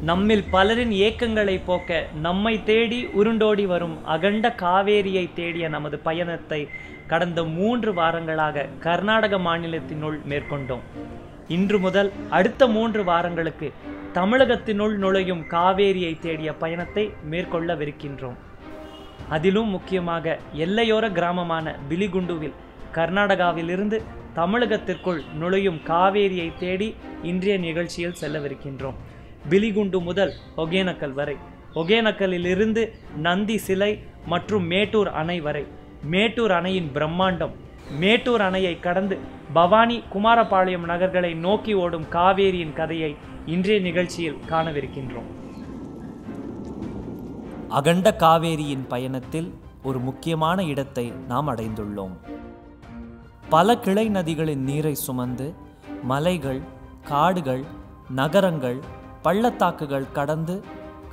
நம்மில் பலரின் ஏக்கங்களை போக்க நம்மை தேடி உருண்டோடி வரும் அகண்ட காவேரியை தேடிய நமது பயணத்தை கடந்த 3 வாரங்களாக கர்நாடக மாநிலத்தினுள் மேற்கொண்டோம். இன்று முதல் அடுத்த 3 வாரங்களுக்கு தமிழகத்தினுள் நுழையும் காவேரியை தேடிய பயணத்தை மேற்கொள்ளவிருக்கின்றோம். அதிலும் முக்கியமாக எல்லையோர கிராமமான பிலிகுண்டுவில் கர்நாடகாவிலிருந்து தமிழகத்திற்குள் நுழையும் காவேரியை தேடி இன்றைய நிகழ்ச்சியில் செல்லவிருக்கின்றோம். பிலிகுண்டு முதல் ஒகேனக்கல் வரை, ஒகேனக்கலிலிருந்து நந்தி சிலை மற்றும் மேட்டூர் அணை வரை, மேட்டூர் அணையின் பிரம்மாண்டம், மேட்டூர் அணையை கடந்து பவானி குமாரபாளையம் நகர்களை நோக்கி ஓடும் காவேரியின் கதையை இன்றைய நிகழ்ச்சியில் காணவிருக்கின்றோம். அகண்ட காவேரியின் பயணத்தில் ஒரு முக்கியமான இடத்தை நாம் அடைந்துள்ளோம். பல கிளை நதிகளின் நீரை சுமந்து மலைகள், காடுகள், நகரங்கள், பள்ளத்தாக்குகள் கடந்து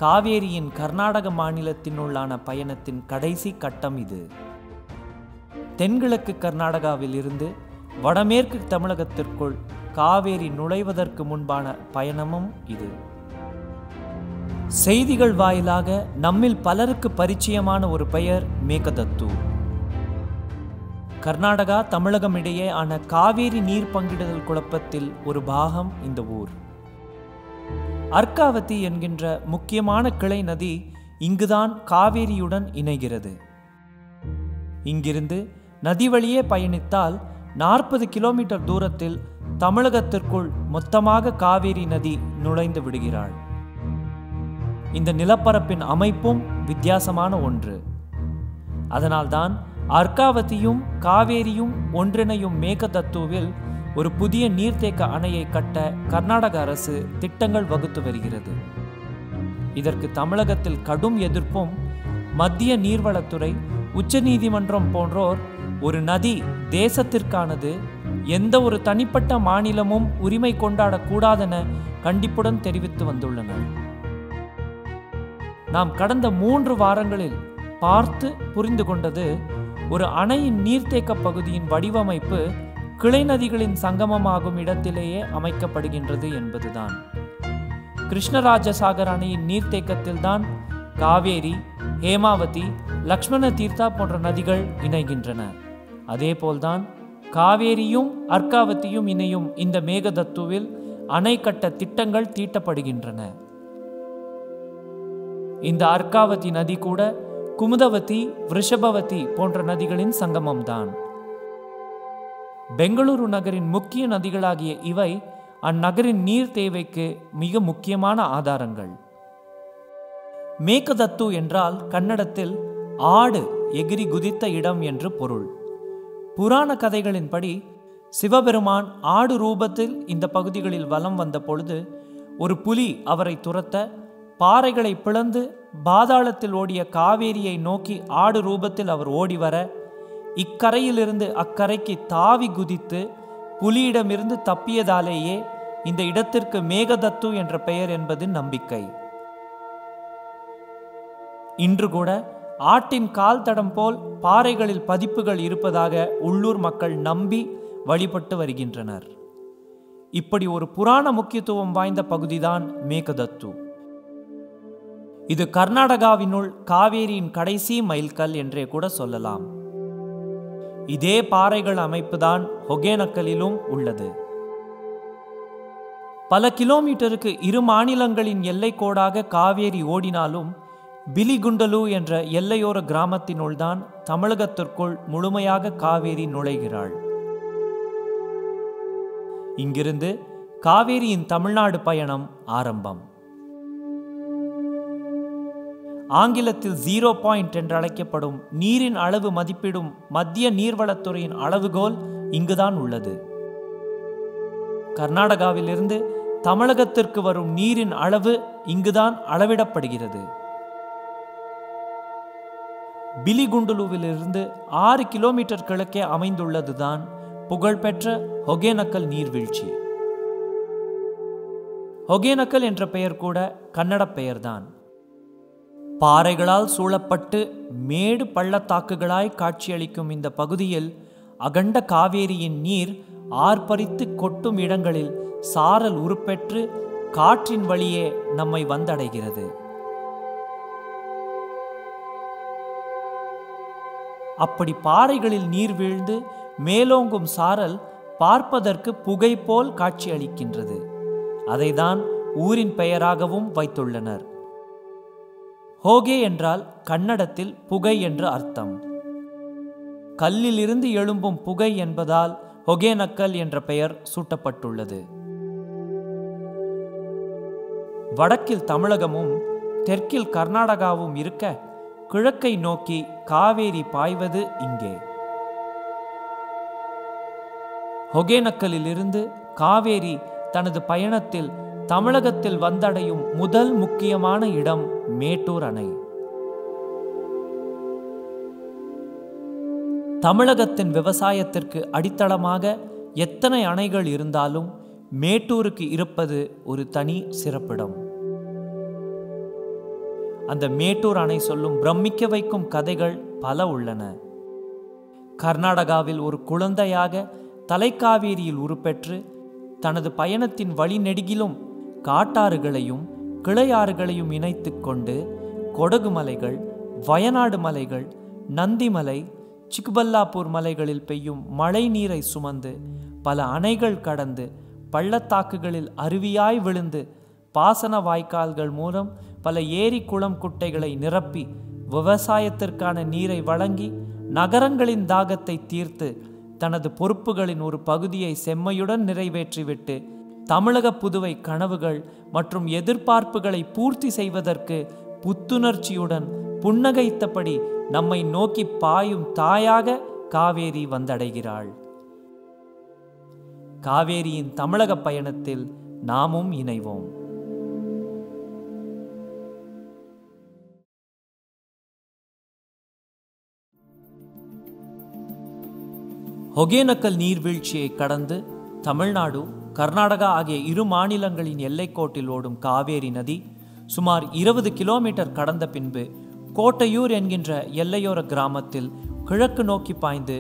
காவேரியின் கர்நாடக மாநிலத்தினுள்ளான பயணத்தின் கடைசி கட்டம் இது. தென்கிழக்கு கர்நாடகாவில் இருந்து வடமேற்கு தமிழகத்திற்குள் காவேரி நுழைவதற்கு முன்பான பயணமும் இது. செய்திகள் வாயிலாக நம்மில் பலருக்கு பரிச்சயமான ஒரு பெயர் மேகதத்து. கர்நாடகா தமிழகம் இடையே ஆன காவேரி நீர் பங்கிடுதல் குழப்பத்தில் ஒரு பாகம் இந்த ஊர். அர்க்காவதி என்கின்ற முக்கியமான கிளை நதி இங்குதான் காவேரியுடன் இணைகிறது. இங்கிருந்து நதி வழியே பயணித்தால் 40 கிலோமீட்டர் தூரத்தில் தமிழகத்திற்குள் மொத்தமாக காவேரி நதி நுழைந்து விடுகிறாள். இந்த நிலப்பரப்பின் அமைப்பும் வித்தியாசமான ஒன்று. அதனால்தான் அர்க்காவதியும் காவேரியும் ஒன்றிணையும் மேகதத்துவில் ஒரு புதிய நீர்த்தேக்க அணையை கட்ட கர்நாடக அரசு திட்டங்கள் வகுத்து வருகிறது. இதற்கு தமிழகத்தில் கடும் எதிர்ப்பும் மத்திய நீர்வளத்துறை, உச்சநீதிமன்றம் போன்றோர் ஒரு நதி தேசத்திற்கானது, எந்த ஒரு தனிப்பட்ட மாநிலமும் உரிமை கொண்டாடக்கூடாதென கண்டிப்புடன் தெரிவித்து வந்துள்ளனர். நாம் கடந்த 3 வாரங்களில் பார்த்து புரிந்து கொண்டது, ஒரு அணையின் நீர்த்தேக்க பகுதியின் வடிவமைப்பு கிளை நதிகளின் சங்கமமாகும் இடத்திலேயே அமைக்கப்படுகின்றது என்பதுதான். கிருஷ்ணராஜசாகர் அணையின் நீர்த்தேக்கத்தில்தான் காவேரி, ஹேமாவதி, லக்ஷ்மண தீர்த்தா போன்ற நதிகள் இணைகின்றன. அதேபோல்தான் காவேரியும் அர்க்காவதியும் இணையும் இந்த மேகதத்துவில் அணை கட்ட திட்டங்கள் தீட்டப்படுகின்றன. இந்த அர்க்காவதி நதி கூட குமுதவதி, விருஷபவதி போன்ற நதிகளின் சங்கமம்தான். பெங்களூரு நகரின் முக்கிய நதிகளாகிய இவை அந்நகரின் நீர் தேவைக்கு மிக முக்கியமான ஆதாரங்கள். மேகதத்து என்றால் கன்னடத்தில் ஆடு எகிரி குதித்த இடம் என்று பொருள். புராண கதைகளின்படி சிவபெருமான் ஆடு ரூபத்தில் இந்த பகுதிகளில் வலம் வந்த பொழுது ஒரு புலி அவரை துரத்த பாறைகளை பிளந்து பாதாளத்தில் ஓடிய காவேரியை நோக்கி ஆடு ரூபத்தில் அவர் ஓடி வர, இக்கரையிலிருந்து அக்கரைக்கு தாவி குதித்து புலியிடமிருந்து தப்பியதாலேயே இந்த இடத்திற்கு மேகதத்து என்ற பெயர் என்பது நம்பிக்கை. இன்று கூட ஆட்டின் கால் தடம் போல் பாறைகளில் பதிப்புகள் இருப்பதாக உள்ளூர் மக்கள் நம்பி வழிபட்டு வருகின்றனர். இப்படி ஒரு புராண முக்கியத்துவம் வாய்ந்த பகுதிதான் மேகதத்து. இது கர்நாடகாவினுள் காவேரியின் கடைசி மைல்கல் என்றே கூட சொல்லலாம். இதே பாறைகள் அமைப்புதான் ஒகேனக்கலிலும் உள்ளது. பல கிலோமீட்டருக்கு 2 மாநிலங்களின் எல்லை கோடாக காவேரி ஓடினாலும் பிலிகுண்டலு என்ற எல்லையோர கிராமத்தினுள் தான் தமிழகத்திற்குள் முழுமையாக காவேரி நுழைகிறாள். இங்கிருந்து காவேரியின் தமிழ்நாடு பயணம் ஆரம்பம். ஆங்கிலத்தில் 0 பாயிண்ட் என்று அழைக்கப்படும் நீரின் அளவு மதிப்பிடும் மத்திய நீர்வளத்துறையின் அளவுகோல் இங்குதான் உள்ளது. கர்நாடகாவிலிருந்து தமிழகத்திற்கு வரும் நீரின் அளவு இங்குதான் அளவிடப்படுகிறது. பிலிகுண்டுலுவிலிருந்து 6 கிலோமீட்டர் கிழக்கே அமைந்துள்ளதுதான் புகழ்பெற்ற ஒகேனக்கல் நீர்வீழ்ச்சி. ஒகேனக்கல் என்ற பெயர் கூட கன்னட பெயர்தான். பாறைகளால் சூழப்பட்டு மேடு பள்ளத்தாக்குகளாய் காட்சியளிக்கும் இந்த பகுதியில் அகண்ட காவேரியின் நீர் ஆர்ப்பரித்து கொட்டும் இடங்களில் சாரல் உருப்பெற்று காற்றின் வழியே நம்மை வந்தடைகிறது. அப்படி பாறைகளில் நீர் வீழ்ந்து மேலோங்கும் சாரல் பார்ப்பதற்கு புகை போல் காட்சியளிக்கின்றது. அதைதான் ஊரின் பெயராகவும் வைத்துள்ளனர். ஹோகே என்றால் கன்னடத்தில் புகை என்று அர்த்தம். கல்லில் இருந்து எழும்பும் புகை என்பதால் ஒகேனக்கல் என்ற பெயர் சூட்டப்பட்டுள்ளது. வடக்கில் தமிழகமும் தெற்கில் கர்நாடகாவும் இருக்க கிழக்கை நோக்கி காவேரி பாய்வது இங்கே. ஒகேனக்கலில் இருந்து காவேரி தனது பயணத்தில் தமிழகத்தில் வந்தடையும் முதல் முக்கியமான இடம் மேட்டூர் அணை. தமிழகத்தின் விவசாயத்திற்கு அடித்தளமாக எத்தனை அணைகள் இருந்தாலும் மேட்டூருக்கு இருப்பது ஒரு தனி சிறப்பிடம். அந்த மேட்டூர் அணை சொல்லும் பிரமிக்க வைக்கும் கதைகள் பல உள்ளன. கர்நாடகாவில் ஒரு குழந்தையாக தலைக்காவேரியில் உருப்பெற்று தனது பயணத்தின் வழி நெடுகிலும் காட்டாறுகளையும் கிளையாறுகளையும் இணைத்து கொண்டு கொடகு மலைகள், வயநாடு மலைகள், நந்திமலை, சிக்பல்லாப்பூர் மலைகளில் பெய்யும் மழை நீரை சுமந்து பல அணைகள் கடந்து பள்ளத்தாக்குகளில் அருவியாய் விழுந்து பாசன வாய்க்கால்கள் மூலம் பல ஏரி குளம் குட்டைகளை நிரப்பி விவசாயத்திற்கான நீரை வழங்கி நகரங்களின் தாகத்தை தீர்த்து தனது பொறுப்புகளின் ஒரு பகுதியை செம்மையுடன் நிறைவேற்றிவிட்டு தமிழக புதுவை கனவுகள் மற்றும் எதிர்பார்ப்புகளை பூர்த்தி செய்வதற்கு புத்துணர்ச்சியுடன் புன்னகைத்தபடி நம்மை நோக்கி பாயும் தாயாக காவேரி வந்தடைகிறாள். காவேரியின் தமிழக பயணத்தில் நாமும் இணைவோம். ஒகேனக்கல் நீர்வீழ்ச்சியை கடந்து தமிழ்நாடு, கர்நாடகா ஆகிய இரு மாநிலங்களின் எல்லைக்கோட்டில் ஓடும் காவேரி நதி சுமார் 20 கிலோமீட்டர் கடந்த பின்பு கோட்டையூர் என்கின்ற எல்லையோர கிராமத்தில் கிழக்கு நோக்கி பாய்ந்து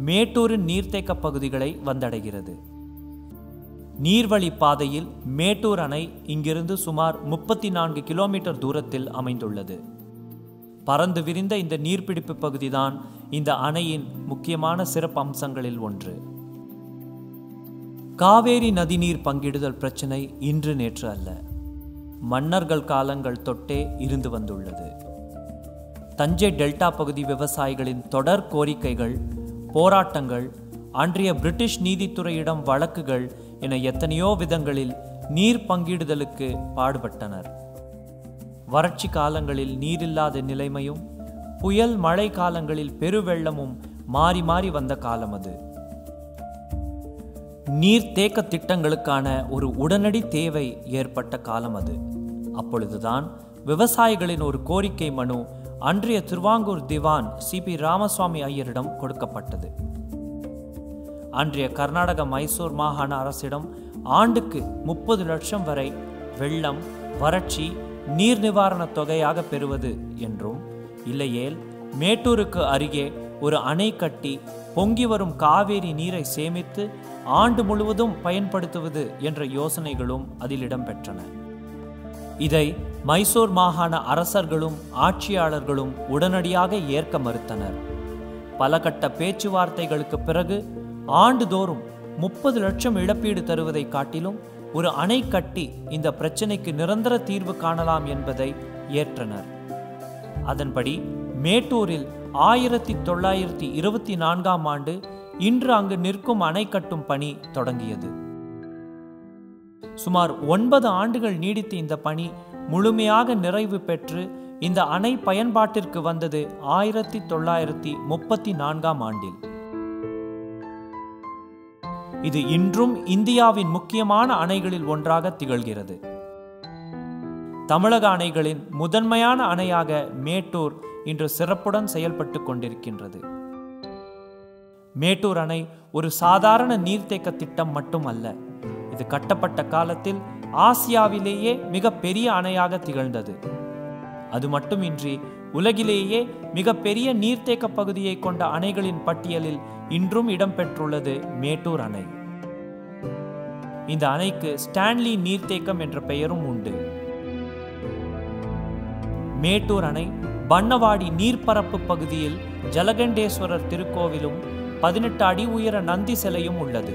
மேட்டூரின் நீர்த்தேக்க பகுதிகளை வந்தடைகிறது. நீர்வழி பாதையில் மேட்டூர் அணை இங்கிருந்து சுமார் 34 கிலோமீட்டர் தூரத்தில் அமைந்துள்ளது. பறந்து விரிந்த இந்த நீர்பிடிப்பு பகுதிதான் இந்த அணையின் முக்கியமான சிறப்பு அம்சங்களில் ஒன்று. காவேரி நதிநீர் பங்கிடுதல் பிரச்சனை இன்று நேற்று அல்ல, மன்னர்கள் காலங்கள் தொட்டே இருந்து வந்துள்ளது. தஞ்சை டெல்டா பகுதி விவசாயிகளின் தொடர் கோரிக்கைகள், போராட்டங்கள், அன்றைய பிரிட்டிஷ் நீதித்துறையிடம் வழக்குகள் என எத்தனையோ விதங்களில் நீர் பங்கிடுதலுக்கு பாடுபட்டனர். வறட்சி காலங்களில் நீரில்லாத நிலைமையும் புயல் மழை காலங்களில் பெருவெள்ளமும் மாறி மாறி வந்த காலம் அது. நீர்த்தேக்க திட்டங்களுக்கான ஒரு உடனடி தேவை ஏற்பட்ட காலம் அது. அப்பொழுதுதான் விவசாயிகளின் ஒரு கோரிக்கை மனு அன்றைய திருவாங்கூர் திவான் சிபி ராமசுவாமி ஐயரிடம் கொடுக்கப்பட்டது. அன்றைய கர்நாடக மைசூர் மாகாண அரசிடம் ஆண்டுக்கு 30 லட்சம் வரை வெள்ளம், வறட்சி, நீர் நிவாரண தொகையாக பெறுவது என்றும், இல்லையேல் மேட்டூருக்கு அருகே ஒரு அணை கட்டி பொங்கி வரும் காவேரி நீரை சேமித்து ஆண்டு முழுவதும் பயன்படுத்துவது என்ற யோசனைகளும் அதில் இடம்பெற்றன. இதை மைசூர் மாகாண அரசர்களும் ஆட்சியாளர்களும் உடனடியாக ஏற்க மறுத்தனர். பல கட்ட பேச்சுவார்த்தைகளுக்கு பிறகு ஆண்டுதோறும் 30 லட்சம் இழப்பீடு தருவதை காட்டிலும் ஒரு அணை கட்டி இந்த பிரச்சனைக்கு நிரந்தர தீர்வு காணலாம் என்பதை ஏற்றனர். அதன்படி மேட்டூரில் 1924ஆம் ஆண்டு இன்று அங்கு நிற்கும் அணை கட்டும் பணி தொடங்கியது. சுமார் 9 ஆண்டுகள் நீடித்த இந்த பணி முழுமையாக நிறைவு பெற்று இந்த அணை பயன்பாட்டிற்கு வந்தது 1934ஆம் ஆண்டில். இது இன்றும் இந்தியாவின் முக்கியமான அணைகளில் ஒன்றாக திகழ்கிறது. தமிழக அணைகளின் முதன்மையான அணையாக மேட்டூர் இன்று சிறப்புடன் செயல்பட்டு கொண்டிருக்கின்றது. மேட்டூர் அணை ஒரு சாதாரண நீர்த்தேக்க திட்டம் மட்டுமல்ல. இது கட்டப்பட்ட காலத்தில் ஆசியாவிலேயே மிக பெரிய அணையாக திகழ்ந்தது. அது மட்டுமின்றி உலகிலேயே மிக பெரிய நீர்த்தேக்க பகுதியை கொண்ட அணைகளின் பட்டியலில் இன்றும் இடம்பெற்றுள்ளது மேட்டூர் அணை. இந்த அணைக்கு ஸ்டான்லி நீர்த்தேக்கம் என்ற பெயரும் உண்டு. மேட்டூர் அணை பண்ணவாடி நீர்ப்பரப்பு பகுதியில் ஜலகண்டேஸ்வரர் திருக்கோவிலும் 18 அடி உயர நந்தி சிலையும் உள்ளது.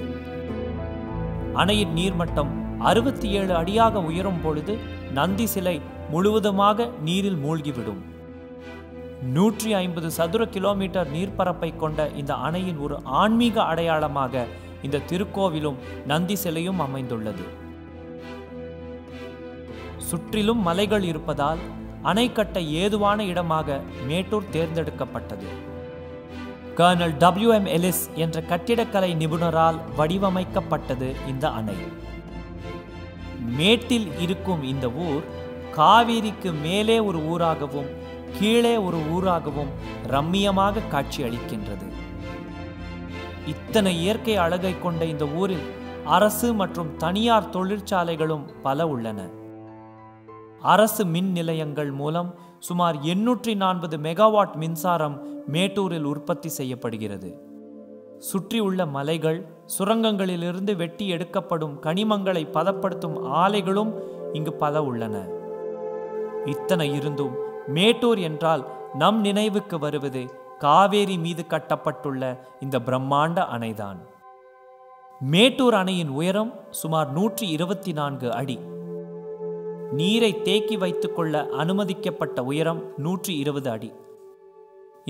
அணையின் நீர்மட்டம் 67 அடியாக உயரும் பொழுது நந்தி சிலை முழுவதுமாக நீரில் மூழ்கிவிடும். 150 சதுர கிலோமீட்டர் நீர்ப்பரப்பை கொண்ட இந்த அணையின் ஒரு ஆன்மீக அடையாளமாக இந்த திருக்கோவிலும் நந்தி சிலையும் அமைந்துள்ளது. சுற்றிலும் மலைகள் இருப்பதால் அணை கட்ட ஏதுவான இடமாக மேட்டூர் தேர்ந்தெடுக்கப்பட்டது. கர்னல் WM எலிஸ் என்ற கட்டிடக்கலை நிபுணரால் வடிவமைக்கப்பட்டது இந்த அணை. மேட்டில் இருக்கும் இந்த ஊர் காவிரிக்கு மேலே ஒரு ஊராகவும் கீழே ஒரு ஊராகவும் ரம்மியமாக காட்சி அளிக்கின்றது. இத்தனை இயற்கை அழகை கொண்ட இந்த ஊரில் அரசு மற்றும் தனியார் தொழிற்சாலைகளும் பல உள்ளன. அரசு மின் நிலையங்கள் மூலம் சுமார் 840 மெகாவாட் மின்சாரம் மேட்டூரில் உற்பத்தி செய்யப்படுகிறது. சுற்றியுள்ள மலைகள், சுரங்கங்களிலிருந்து வெட்டி எடுக்கப்படும் கனிமங்களை பதப்படுத்தும் ஆலைகளும் இங்கு பல உள்ளன. இத்தனை இருந்தும் மேட்டூர் என்றால் நம் நினைவுக்கு வருவது காவேரி மீது கட்டப்பட்டுள்ள இந்த பிரம்மாண்ட அணைதான். மேட்டூர் அணையின் உயரம் சுமார் 124 அடி. நீரை தேக்கி வைத்துக் கொள்ள அனுமதிக்கப்பட்ட உயரம் 120 அடி.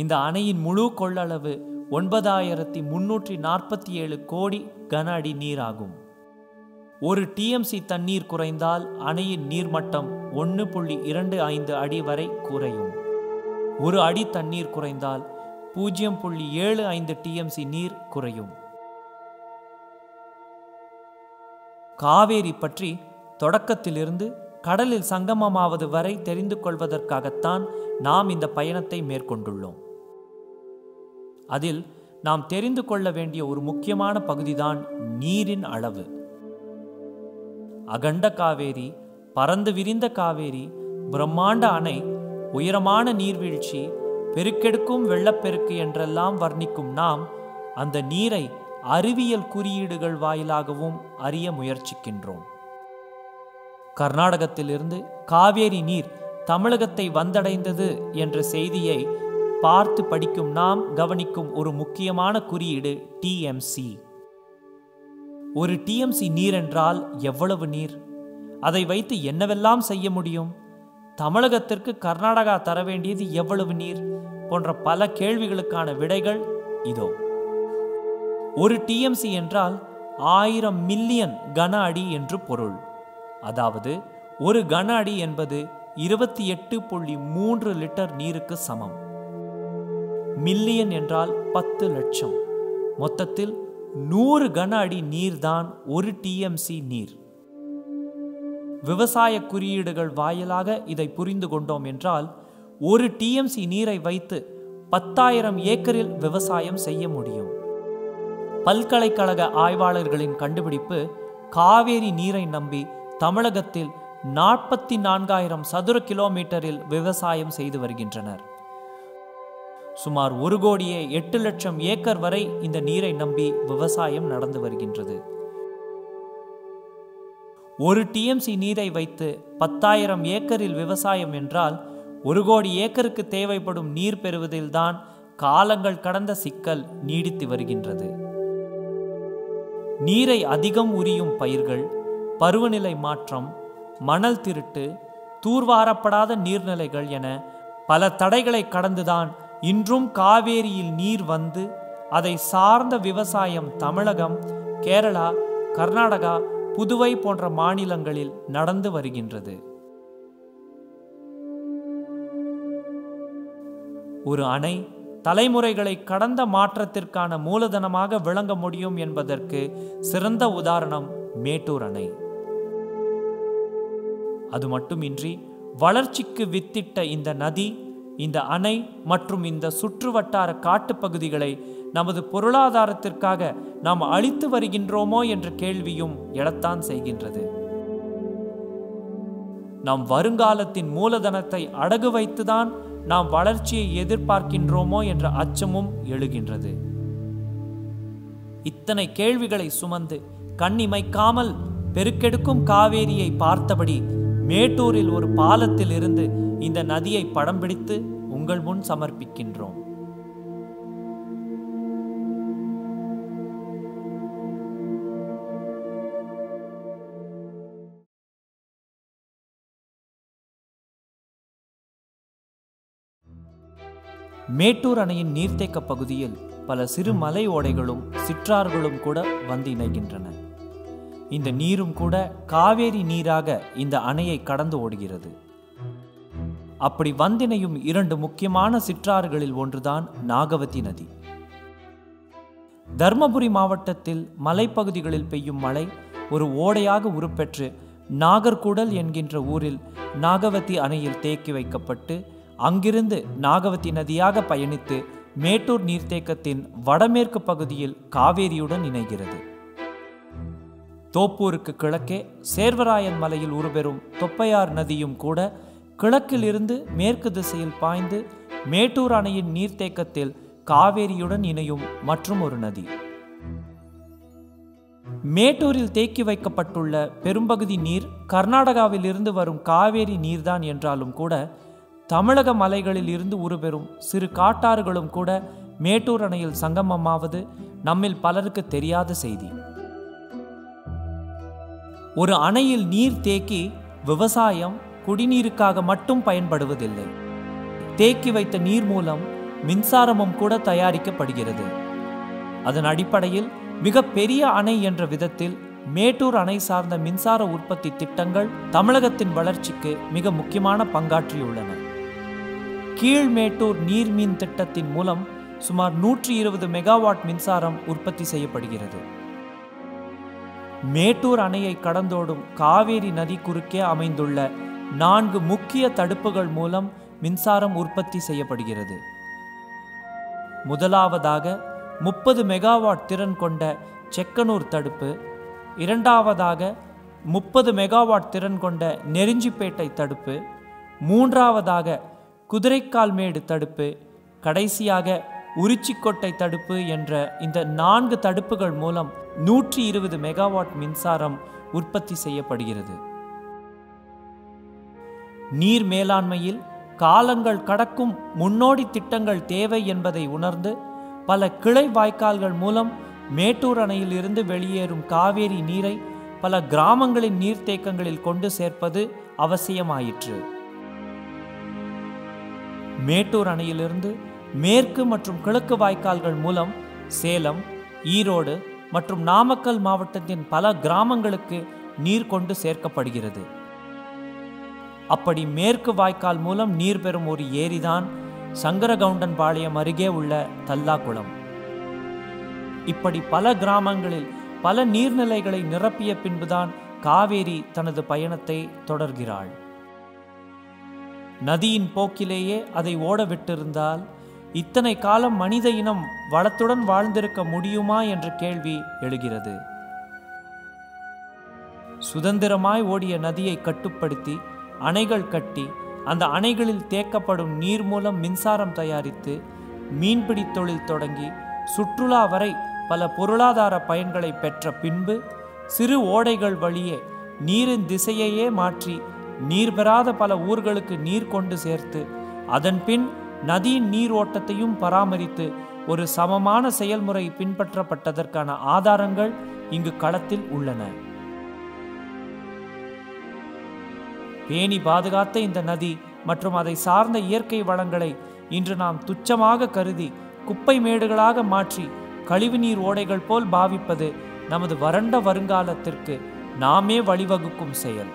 இந்த அணையின் முழு கொள்ளளவு 9347 கோடி கன அடி நீராகும். ஒரு TMC தண்ணீர் குறைந்தால் அணையின் நீர்மட்டம் 1.25 அடி வரை குறையும். ஒரு அடி தண்ணீர் குறைந்தால் 0.75 TMC நீர் குறையும். காவேரி பற்றி தொடக்கத்திலிருந்து கடலில் சங்கமமாவது வரை தெரிந்து கொள்வதற்காகத்தான் நாம் இந்த பயணத்தை மேற்கொண்டுள்ளோம். அதில் நாம் தெரிந்து கொள்ள வேண்டிய ஒரு முக்கியமான பகுதிதான் நீரின் அளவு. அகண்ட காவேரி, பரந்து விரிந்த காவேரி, பிரம்மாண்ட அணை, உயரமான நீர்வீழ்ச்சி, பெருக்கெடுக்கும் வெள்ளப்பெருக்கு என்றெல்லாம் வர்ணிக்கும் நாம் அந்த நீரை அறிவியல் குறியீடுகள் வாயிலாகவும் அறிய முயற்சிக்கின்றோம். கர்நாடகத்திலிருந்து காவேரி நீர் தமிழகத்தை வந்தடைந்தது என்ற செய்தியை பார்த்து படிக்கும் நாம் கவனிக்கும் ஒரு முக்கியமான குறியீடு TMC. ஒரு TMC நீர் என்றால் எவ்வளவு நீர்? அதை வைத்து என்னவெல்லாம் செய்ய முடியும்? தமிழகத்திற்கு கர்நாடகா தர வேண்டியது எவ்வளவு நீர்? போன்ற பல கேள்விகளுக்கான விடைகள் இதோ. ஒரு TMC என்றால் 1000 மில்லியன் கன அடி என்று பொருள். அதாவது ஒரு கன அடி என்பது 28.3 லிட்டர் நீருக்கு சமம். மில்லியன் என்றால் 10 லட்சம். மொத்தத்தில் 100 கன அடி நீர்தான் ஒரு TMC நீர். விவசாய குறியீடுகள் வாயிலாக இதை புரிந்து கொண்டோம் என்றால் ஒரு TMC நீரை வைத்து 10,000 ஏக்கரில் விவசாயம் செய்ய முடியும். பல்கலைக்கழக ஆய்வாளர்களின் கண்டுபிடிப்பு காவேரி நீரை நம்பி தமிழகத்தில் 44,000 சதுர கிலோமீட்டரில் விவசாயம் செய்து வருகின்றனர். சுமார் 1,08 லட்சம் ஏக்கர் வரை இந்த நீரை நம்பி விவசாயம் நடந்து வருகின்றது. ஒரு TMC நீரை வைத்து 10,000 ஏக்கரில் விவசாயம் என்றால் 1 கோடி ஏக்கருக்கு தேவைப்படும் நீர் பெறுவதில்தான் காலங்கள் கடந்த சிக்கல் நீடித்து வருகின்றது. நீரை அதிகம் உரியும் பயிர்கள், பருவநிலை மாற்றம், மணல் திருட்டு, தூர்வாரப்படாத நீர்நிலைகள் என பல தடைகளை கடந்துதான் இன்றும் காவேரியில் நீர் வந்து அதை சார்ந்த விவசாயம் தமிழகம், கேரளா, கர்நாடகா, புதுவை போன்ற மாநிலங்களில் நடந்து வருகின்றது. ஒரு அணை தலைமுறைகளை கடந்த மாற்றத்திற்கான மூலதனமாக விளங்க முடியும் என்பதற்கு சிறந்த உதாரணம் மேட்டூர் அணை. அது மட்டுமின்றி வளர்ச்சிக்கு வித்திட்ட இந்த நதி, இந்த அணை மற்றும் இந்த சுற்றுவட்டார காட்டுப்பகுதிகளை நமது பொருளாதாரத்திற்காக நாம் அழித்து வருகின்றோமோ என்ற கேள்வியும் எழத்தான் செய்கின்றது. நாம் வருங்காலத்தின் மூலதனத்தை அடகு வைத்துதான் நாம் வளர்ச்சியை எதிர்பார்க்கின்றோமோ என்ற அச்சமும் எழுகின்றது. இத்தனை கேள்விகளை சுமந்து கண்ணிமைக்காமல் பெருக்கெடுக்கும் காவேரியை பார்த்தபடி மேட்டூரில் ஒரு பாலத்தில் இருந்து இந்த நதியை படம் பிடித்து உங்கள் முன் சமர்ப்பிக்கின்றோம். மேட்டூர் அணையின் நீர்த்தேக்க பகுதியில் பல சிறு மலை ஓடைகளும் சிற்றார்களும் கூட வந்து இணைகின்றன. இந்த நீரும் கூட காவேரி நீராக இந்த அணையை கடந்து ஓடுகிறது. அப்படி வந்திணையும் 2 முக்கியமான சிற்றாறுகளில் ஒன்றுதான் நாகவதி நதி. தர்மபுரி மாவட்டத்தில் மலைப்பகுதிகளில் பெய்யும் மழை ஒரு ஓடையாக உருப்பெற்று நாகர்கூடல் என்கின்ற ஊரில் நாகவதி அணையில் தேக்கி வைக்கப்பட்டு அங்கிருந்து நாகவதி நதியாக பயணித்து மேட்டூர் நீர்த்தேக்கத்தின் வடமேற்கு பகுதியில் காவேரியுடன் இணைகிறது. தோப்பூருக்கு கிழக்கே சேர்வராயன் மலையில் உருபெறும் தொப்பையார் நதியும் கூட கிழக்கில் இருந்து மேற்கு திசையில் பாய்ந்து மேட்டூர் அணையின் நீர்த்தேக்கத்தில் காவேரியுடன் இணையும் மற்றும் ஒரு நதி. மேட்டூரில் தேக்கி வைக்கப்பட்டுள்ள பெரும்பகுதி நீர் கர்நாடகாவில் இருந்து வரும் காவேரி நீர்தான் என்றாலும் கூட தமிழக மலைகளில் இருந்து உருபெறும் சிறு காட்டாறுகளும் கூட மேட்டூர் அணையில் சங்கமமாவது நம்மில் பலருக்கு தெரியாத செய்தி. ஒரு அணையில் நீர் தேக்கி விவசாயம் குடிநீருக்காக மட்டும் பயன்படுவதில்லை. தேக்கி வைத்த நீர் மூலம் மின்சாரமும் கூட தயாரிக்கப்படுகிறது. அதன் அடிப்படையில் மிக பெரிய அணை என்ற விதத்தில் மேட்டூர் அணை சார்ந்த மின்சார உற்பத்தி திட்டங்கள் தமிழகத்தின் வளர்ச்சிக்கு மிக முக்கியமான பங்காற்றியுள்ளன. கீழ்மேட்டூர் நீர்மின் திட்டத்தின் மூலம் சுமார் 120 மெகாவாட் மின்சாரம் உற்பத்தி செய்யப்படுகிறது. மேட்டூர் அணையை கடந்தோடும் காவேரி நதி குறுக்கே அமைந்துள்ள 4 முக்கிய தடுப்புகள் மூலம் மின்சாரம் உற்பத்தி செய்யப்படுகிறது. முதலாவதாக 30 மெகாவாட் திறன் கொண்ட செக்கனூர் தடுப்பு, இரண்டாவதாக 30 மெகாவாட் திறன் கொண்ட நெருஞ்சிப்பேட்டை தடுப்பு, மூன்றாவதாக குதிரைக்கால்மேடு தடுப்பு, கடைசியாக உரிச்சிக்கோட்டை தடுப்பு என்ற இந்த 4 தடுப்புகள் மூலம் 120 மெகாவாட் மின்சாரம் உற்பத்தி செய்யப்படுகிறது. நீர் மேலாண்மையில் காலங்கள் கடக்கும் முன்னோடி திட்டங்கள் தேவை என்பதை உணர்ந்து பல கிளை வாய்க்கால்கள் மூலம் மேட்டூர் அணையில் இருந்து வெளியேறும் காவேரி நீரை பல கிராமங்களின் நீர்த்தேக்கங்களில் கொண்டு சேர்ப்பது அவசியமாயிற்று. மேட்டூர் அணையிலிருந்து மேற்கு மற்றும் கிழக்கு வாய்க்கால்கள் மூலம் சேலம், ஈரோடு மற்றும் நாமக்கல் மாவட்டத்தின் பல கிராமங்களுக்கு நீர் கொண்டு சேர்க்கப்படுகிறது. அப்படி மேற்கு வாய்க்கால் மூலம் நீர் பெறும் ஒரு ஏரிதான் சங்கரகவுண்டன் பாளையம் அருகே உள்ள தல்லாக்குளம். இப்படி பல கிராமங்களில் பல நீர்நிலைகளை நிரப்பிய பின்புதான் காவேரி தனது பயணத்தை தொடர்கிறாள். நதியின் போக்கிலேயே அதை ஓட விட்டிருந்தால் இத்தனை காலம் மனித இனம் வளத்துடன் வாழ்ந்திருக்க முடியுமா என்ற கேள்வி எழுகிறது. சுதந்திரமாய் ஓடிய நதியை கட்டுப்படுத்தி அணைகள் கட்டி அந்த அணைகளில் தேக்கப்படும் நீர் மூலம் மின்சாரம் தயாரித்து மீன்பிடி தொழில் தொடங்கி சுற்றுலா வரை பல பொருளாதார பயன்களை பெற்ற பின்பு சிறு ஓடைகள் வழியே நீரின் திசையையே மாற்றி நீர் பெறாத பல ஊர்களுக்கு நீர் கொண்டு சேர்த்து அதன் பின் நதியின் நீர் ஓட்டத்தையும் பராமரித்து ஒரு சமமான செயல்முறை பின்பற்றப்பட்டதற்கான ஆதாரங்கள் இங்கு களத்தில் உள்ளன. பேணி பாதுகாத்த இந்த நதி மற்றும் அதை சார்ந்த இயற்கை வளங்களை இன்று நாம் துச்சமாக கருதி குப்பை மேடுகளாக மாற்றி கழிவுநீர் ஓடைகள் போல் பாவிப்பது நமது வறண்ட வருங்காலத்திற்கு நாமே வழிவகுக்கும் செயல்.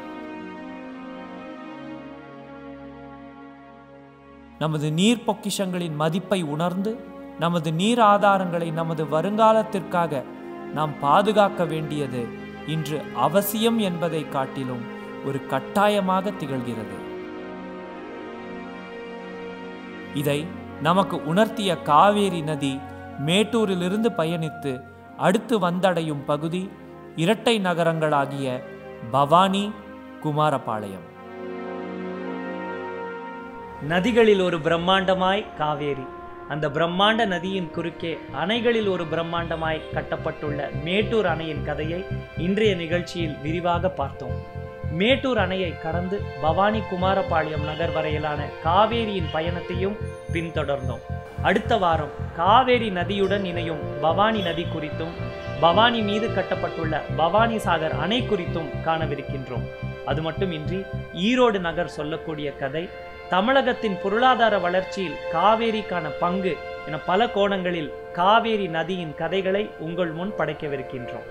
நமது நீர் பொக்கிஷங்களின் மதிப்பை உணர்ந்து நமது நீர் ஆதாரங்களை நமது வருங்காலத்திற்காக நாம் பாதுகாக்க வேண்டியது இன்று அவசியம் என்பதை காட்டிலும் ஒரு கட்டாயமாக திகழ்கிறது. இதை நமக்கு உணர்த்திய காவேரி நதி மேட்டூரிலிருந்து பயணித்து அடுத்து வந்தடையும் பகுதி இரட்டை நகரங்களாகிய பவானி, குமாரபாளையம். நதிகளில் ஒரு பிரம்மாண்டமாய் காவேரி, அந்த பிரம்மாண்ட நதியின் குறுக்கே அணைகளில் ஒரு பிரம்மாண்டமாய் கட்டப்பட்டுள்ள மேட்டூர் அணையின் கதையை இன்றைய நிகழ்ச்சியில் விரிவாக பார்த்தோம். மேட்டூர் அணையை கடந்து பவானி குமாரபாளையம் நகர் வரையிலான காவேரியின் பயணத்தையும் பின்தொடர்ந்தோம். அடுத்த வாரம் காவேரி நதியுடன் இணையும் பவானி நதி குறித்தும் பவானி மீது கட்டப்பட்டுள்ள பவானி சாகர் அணை குறித்தும் காணவிருக்கின்றோம். அது மட்டுமின்றி ஈரோடு நகர் சொல்லக்கூடிய கதை, தமிழகத்தின் பொருளாதார வளர்ச்சியில் காவேரிக்கான பங்கு என பல கோணங்களில் காவேரி நதியின் கதைகளை உங்கள் முன் படைக்கவிருக்கின்றோம்.